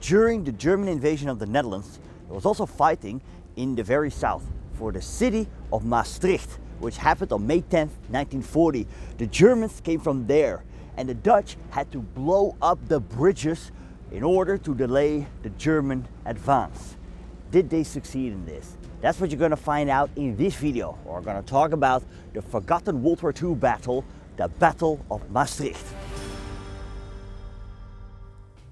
During the German invasion of the Netherlands, there was also fighting in the very south for the city of Maastricht, which happened on May 10th, 1940. The Germans came from there, and the Dutch had to blow up the bridges in order to delay the German advance. Did they succeed in this? That's what you're going to find out in this video. We're going to talk about the forgotten World War II battle, the Battle of Maastricht.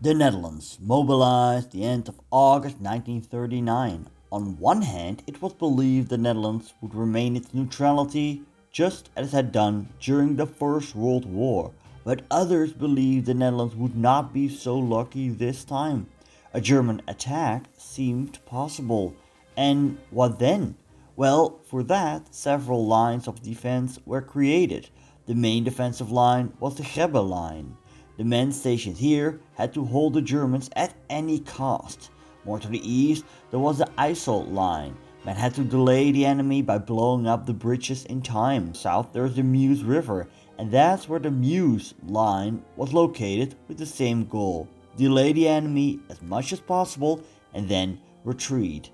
The Netherlands mobilized the end of August 1939. On one hand, it was believed the Netherlands would remain its neutrality just as it had done during the First World War, but others believed the Netherlands would not be so lucky this time. A German attack seemed possible. And what then? Well, for that, several lines of defense were created. The main defensive line was the Grebbe line. The men stationed here had to hold the Germans at any cost. More to the east, there was the IJssel line. Men had to delay the enemy by blowing up the bridges in time. South there's the Meuse River, and that's where the Meuse line was located with the same goal. Delay the enemy as much as possible and then retreat.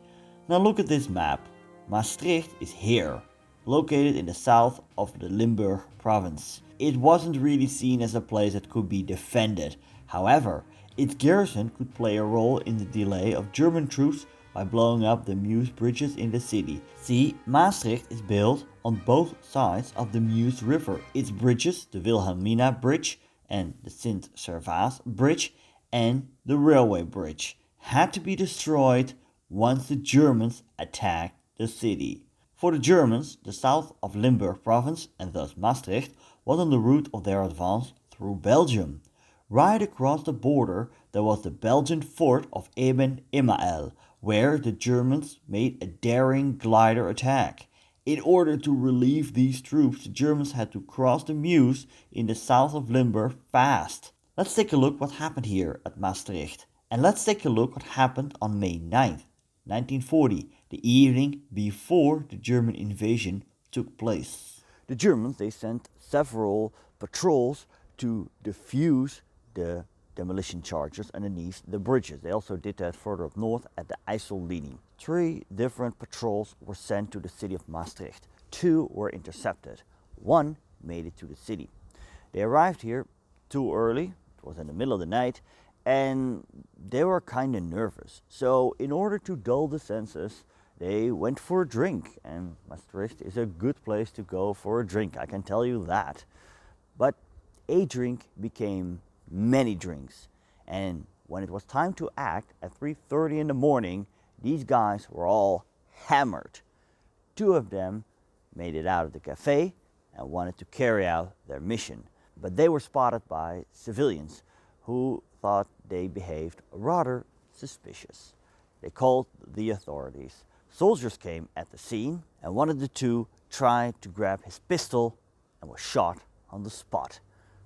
Now look at this map. Maastricht is here, located in the south of the Limburg province. It wasn't really seen as a place that could be defended. However, its garrison could play a role in the delay of German troops by blowing up the Meuse bridges in the city. See, Maastricht is built on both sides of the Meuse River. Its bridges, the Wilhelmina Bridge and the Sint-Servaas Bridge and the railway bridge, had to be destroyed once the Germans attacked the city. For the Germans, the south of Limburg province, and thus Maastricht, was on the route of their advance through Belgium. Right across the border there was the Belgian fort of eben-emael, where the Germans made a daring glider attack. In order to relieve these troops, the Germans had to cross the Meuse in the south of Limburg fast. Let's take a look what happened here at Maastricht. And let's take a look what happened on May 9th, 1940, the evening before the German invasion took place. The Germans, they sent several patrols to defuse the demolition charges underneath the bridges. They also did that further up north at the IJssel linie. 3 different patrols were sent to the city of Maastricht. 2 were intercepted. 1 made it to the city. They arrived here too early. It was in the middle of the night, and they were kind of nervous. So in order to dull the senses, they went for a drink, and Maastricht is a good place to go for a drink, I can tell you that. But a drink became many drinks, and when it was time to act at 3:30 in the morning, these guys were all hammered. 2 of them made it out of the cafe and wanted to carry out their mission, but they were spotted by civilians who thought they behaved rather suspicious. They called the authorities. Soldiers came at the scene, and one of the 2 tried to grab his pistol and was shot on the spot.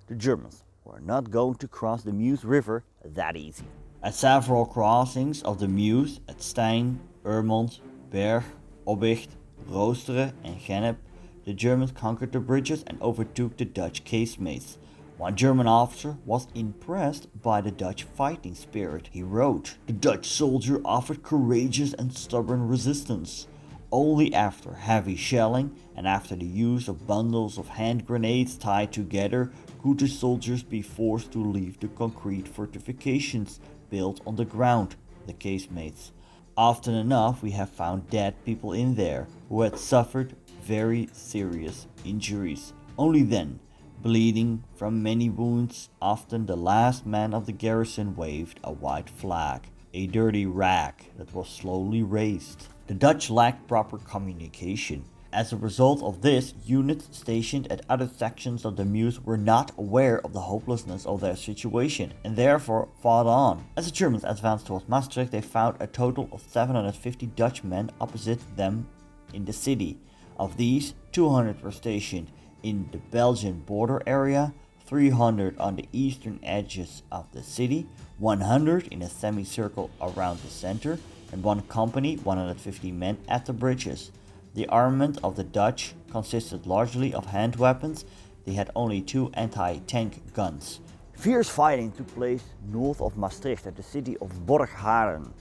The Germans were not going to cross the Meuse River that easy. At several crossings of the Meuse at Stein, Urmond, Berg, Obicht, Roosteren and Gennep, the Germans conquered the bridges and overtook the Dutch casemates. One German officer was impressed by the Dutch fighting spirit. He wrote, "The Dutch soldier offered courageous and stubborn resistance. Only after heavy shelling and after the use of bundles of hand grenades tied together could the soldiers be forced to leave the concrete fortifications built on the ground, the casemates. Often enough we have found dead people in there who had suffered very serious injuries. Only then, bleeding from many wounds, often the last man of the garrison waved a white flag, a dirty rag that was slowly raised." The Dutch lacked proper communication. As a result of this, units stationed at other sections of the Meuse were not aware of the hopelessness of their situation and therefore fought on. As the Germans advanced towards Maastricht, they found a total of 750 Dutch men opposite them in the city. Of these, 200 were stationed in the Belgian border area, 300 on the eastern edges of the city, 100 in a semicircle around the center, and 1 company, 150 men at the bridges. The armament of the Dutch consisted largely of hand weapons. They had only 2 anti-tank guns. Fierce fighting took place north of Maastricht at the city of Borgharen.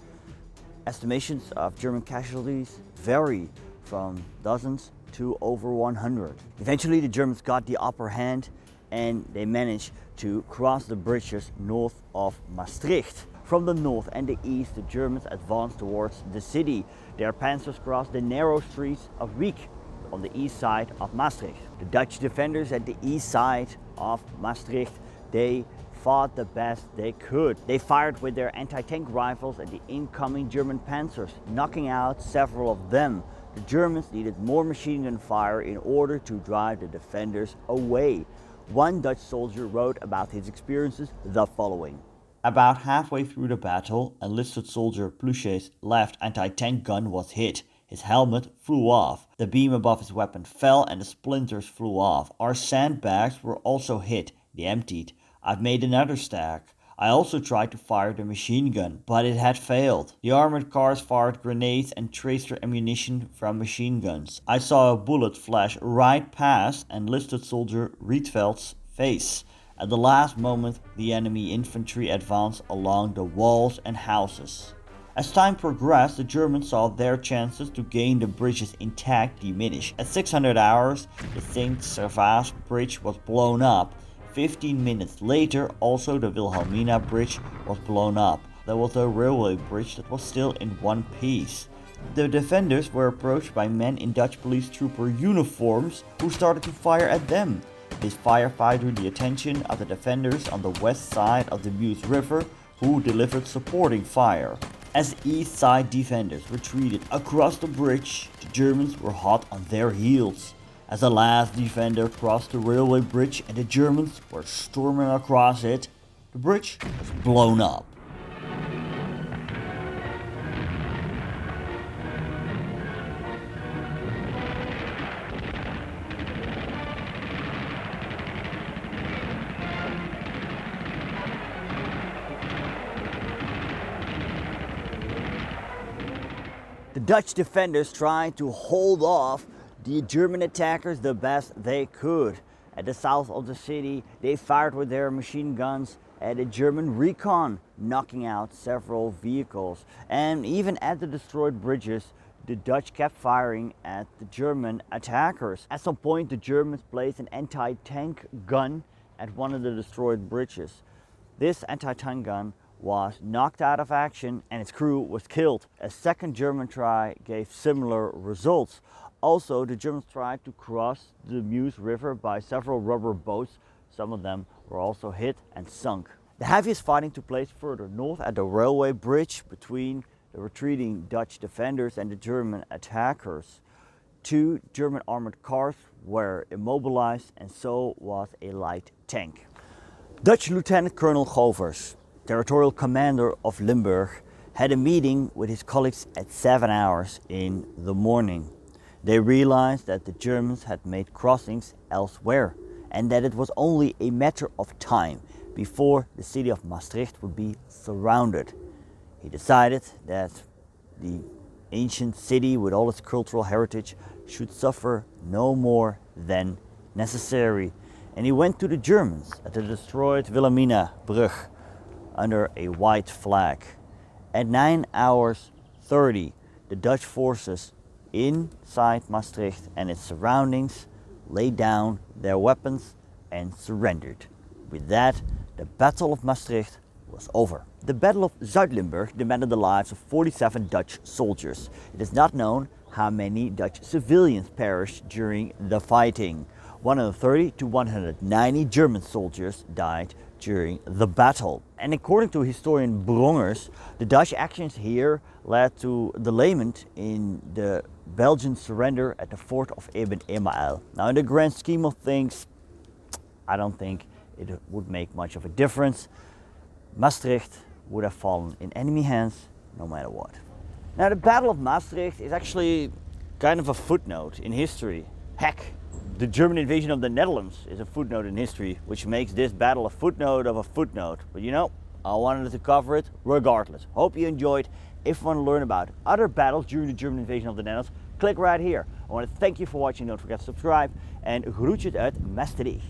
Estimations of German casualties vary from dozens to over 100. Eventually the Germans got the upper hand and they managed to cross the bridges north of Maastricht. From the north and the east, the Germans advanced towards the city. Their panzers crossed the narrow streets of Wijk on the east side of Maastricht. The Dutch defenders at the east side of Maastricht, they fought the best they could. They fired with their anti-tank rifles at the incoming German panzers, knocking out several of them. The Germans needed more machine gun fire in order to drive the defenders away. One Dutch soldier wrote about his experiences the following. About halfway through the battle, enlisted soldier Pluchet's left anti-tank gun was hit. His helmet flew off. The beam above his weapon fell and the splinters flew off. Our sandbags were also hit. They emptied. I've made another stack. I also tried to fire the machine gun, but it had failed. The armored cars fired grenades and tracer ammunition from machine guns. I saw a bullet flash right past enlisted soldier Rietveld's face. At the last moment, the enemy infantry advanced along the walls and houses. As time progressed, the Germans saw their chances to gain the bridges intact diminish. At 600 hours, the Saint-Servaas bridge was blown up. 15 minutes later, also the Wilhelmina bridge was blown up. There was a railway bridge that was still in one piece. The defenders were approached by men in Dutch police trooper uniforms who started to fire at them. This firefight drew the attention of the defenders on the west side of the Meuse River, who delivered supporting fire. As east side defenders retreated across the bridge, the Germans were hot on their heels. As the last defender crossed the railway bridge and the Germans were storming across it, the bridge was blown up. The Dutch defenders tried to hold off the German attackers the best they could. At the south of the city, they fired with their machine guns at a German recon, knocking out several vehicles. And even at the destroyed bridges, the Dutch kept firing at the German attackers. At some point, the Germans placed an anti-tank gun at one of the destroyed bridges. This anti-tank gun was knocked out of action and its crew was killed. A second German try gave similar results. Also, the Germans tried to cross the Meuse River by several rubber boats. Some of them were also hit and sunk. The heaviest fighting took place further north at the railway bridge between the retreating Dutch defenders and the German attackers. 2 German armored cars were immobilized and so was a light tank. Dutch Lieutenant Colonel Govers, territorial commander of Limburg, had a meeting with his colleagues at 7 hours in the morning. They realized that the Germans had made crossings elsewhere and that it was only a matter of time before the city of Maastricht would be surrounded. He decided that the ancient city with all its cultural heritage should suffer no more than necessary. And he went to the Germans at the destroyed Wilhelmina Brug under a white flag. At 9 hours 30, the Dutch forces inside Maastricht and its surroundings laid down their weapons and surrendered. With that, the Battle of Maastricht was over. The Battle of Zuid-Limburg demanded the lives of 47 Dutch soldiers. It is not known how many Dutch civilians perished during the fighting. 130 to 190 German soldiers died during the battle. And according to historian Brongers, the Dutch actions here led to delayment in the Belgian surrender at the fort of eben-emael. Now, in the grand scheme of things, I don't think it would make much of a difference. Maastricht would have fallen in enemy hands no matter what. Now, the Battle of Maastricht is actually kind of a footnote in history. Heck, the German invasion of the Netherlands is a footnote in history, which makes this battle a footnote of a footnote. But you know, I wanted to cover it regardless. Hope you enjoyed. If you want to learn about other battles during the German invasion of the Netherlands, click right here. I want to thank you for watching. Don't forget to subscribe. En groetjes uit Maastricht.